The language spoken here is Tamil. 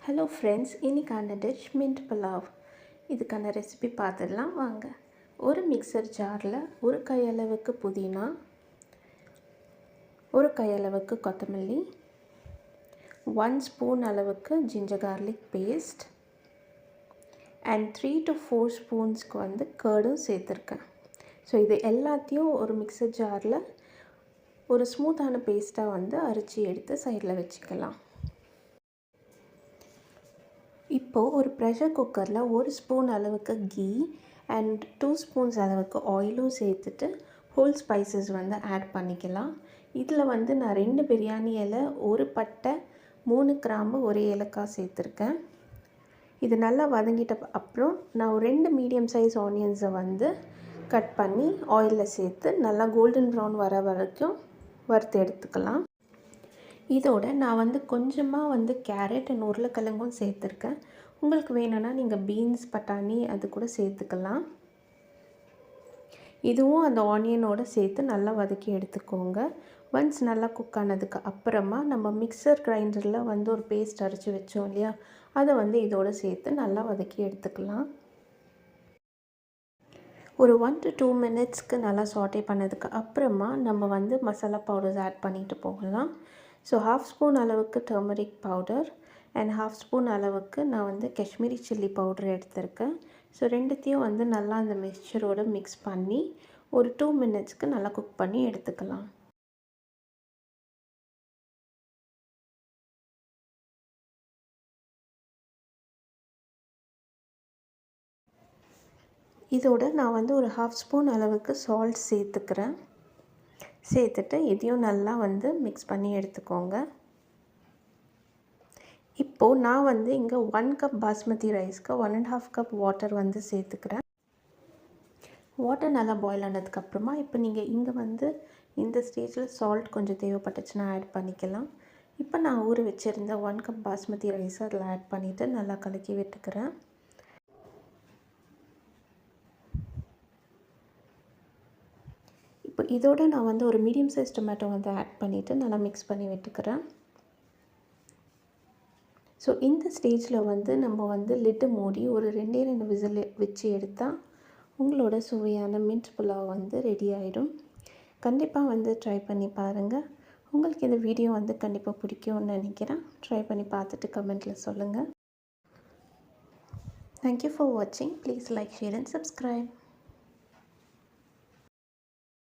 ஹலோ ஃப்ரெண்ட்ஸ், இன்றைக்கான டிஷ் மின்ட் புலாவ். இதுக்கான ரெசிபி பார்த்துடலாம் வாங்க. ஒரு மிக்சர் ஜாரில் ஒரு கையளவுக்கு புதினா, ஒரு கையளவுக்கு கொத்தமல்லி, 1 ஸ்பூன் அளவுக்கு ginger garlic paste and 3 to 4 ஸ்பூன்ஸ்க்கு கர்டும் சேர்த்துருக்கேன். ஸோ இது எல்லாத்தையும் ஒரு மிக்சர் ஜாரில் ஒரு ஸ்மூத்தான பேஸ்ட்டாக அரைச்சி எடுத்து சைடில் வச்சுக்கலாம். இப்போது ஒரு ப்ரெஷர் குக்கரில் 1 ஸ்பூன் அளவுக்கு கீ அண்ட் 2 ஸ்பூன்ஸ் அளவுக்கு ஆயிலும் சேர்த்துட்டு ஹோல் ஸ்பைசஸ் ஆட் பண்ணிக்கலாம். இதில் நான் 2 பிரியாணி இலை, 1 பட்டை, 3 கிராம்பு, 1 ஏலக்காய் சேர்த்துருக்கேன். இது நல்லா வதங்கிட்ட அப்புறம் நான் 2 மீடியம் சைஸ் ஆனியன்ஸை கட் பண்ணி ஆயிலில் சேர்த்து நல்லா கோல்டன் ப்ரௌன் வர வரைக்கும் வறுத்து எடுத்துக்கலாம். இதோட நான் கொஞ்சமாக கேரட் அண்ட் உருளைக்கிழங்கும் சேர்த்துருக்கேன். உங்களுக்கு வேணும்னா நீங்கள் பீன்ஸ், பட்டாணி அது கூட சேர்த்துக்கலாம். இதுவும் அந்த ஆனியனோடு சேர்த்து நல்லா வதக்கி எடுத்துக்கோங்க. ஒன்ஸ் நல்லா குக் ஆனதுக்கு அப்புறமா நம்ம மிக்சர் கிரைண்டரில் ஒரு பேஸ்ட் அரைச்சி வச்சோம் இல்லையா, அதை இதோடு சேர்த்து நல்லா வதக்கி எடுத்துக்கலாம். ஒரு 1 to 2 மினிட்ஸ்க்கு நல்லா சாட்டே பண்ணதுக்கு அப்புறமா நம்ம மசாலா பவுடர்ஸ் ஆட் பண்ணிட்டு போகலாம். ஸோ 1/2 ஸ்பூன் அளவுக்கு டர்மரிக் பவுடர் அண்ட் 1/2 ஸ்பூன் அளவுக்கு நான் காஷ்மீரி சில்லி பவுடர் எடுத்திருக்கேன். ஸோ ரெண்டுத்தையும் நல்லா அந்த மிக்சரோடு மிக்ஸ் பண்ணி ஒரு 2 மினிட்ஸ்க்கு நல்லா குக் பண்ணி எடுத்துக்கலாம். இதோட நான் ஒரு 1/2 ஸ்பூன் அளவுக்கு சால்ட் சேர்த்துக்கிறேன். சேர்த்துட்டு இதையும் நல்லா மிக்ஸ் பண்ணி எடுத்துக்கோங்க. இப்போது நான் இங்கே 1 கப் பாஸ்மதி ரைஸ்க்கு 1 1/2 கப் வாட்டர் சேர்த்துக்கிறேன். வாட்டர் நல்லா பாயில் ஆனதுக்கப்புறமா இப்போ நீங்கள் இங்கே இந்த ஸ்டேஜில் சால்ட் கொஞ்சம் தேவைப்பட்டுச்சுன்னா ஆட் பண்ணிக்கலாம். இப்போ நான் ஊற வச்சுருந்த 1 கப் பாஸ்மதி ரைஸை அதில் ஆட் பண்ணிவிட்டு நல்லா கலக்கி விட்டுக்கிறேன். இப்போ இதோடு நான் ஒரு மீடியம் சைஸ் டொமேட்டோ ஆட் பண்ணிவிட்டு நல்லா மிக்ஸ் பண்ணி விட்டுக்கிறேன். ஸோ இந்த ஸ்டேஜில் நம்ம லிட்டு மூடி ஒரு 2 விசில் வச்சு எடுத்தால் உங்களோட சுவையான மின்ட் புலாவ் ரெடி ஆகிடும். கண்டிப்பாக ட்ரை பண்ணி பாருங்கள். உங்களுக்கு இந்த வீடியோ கண்டிப்பாக பிடிக்கும்னு நினைக்கிறேன். ட்ரை பண்ணி பார்த்துட்டு கமெண்ட்டில் சொல்லுங்கள். தேங்க்யூ ஃபார் வாட்சிங். Please like, share and subscribe.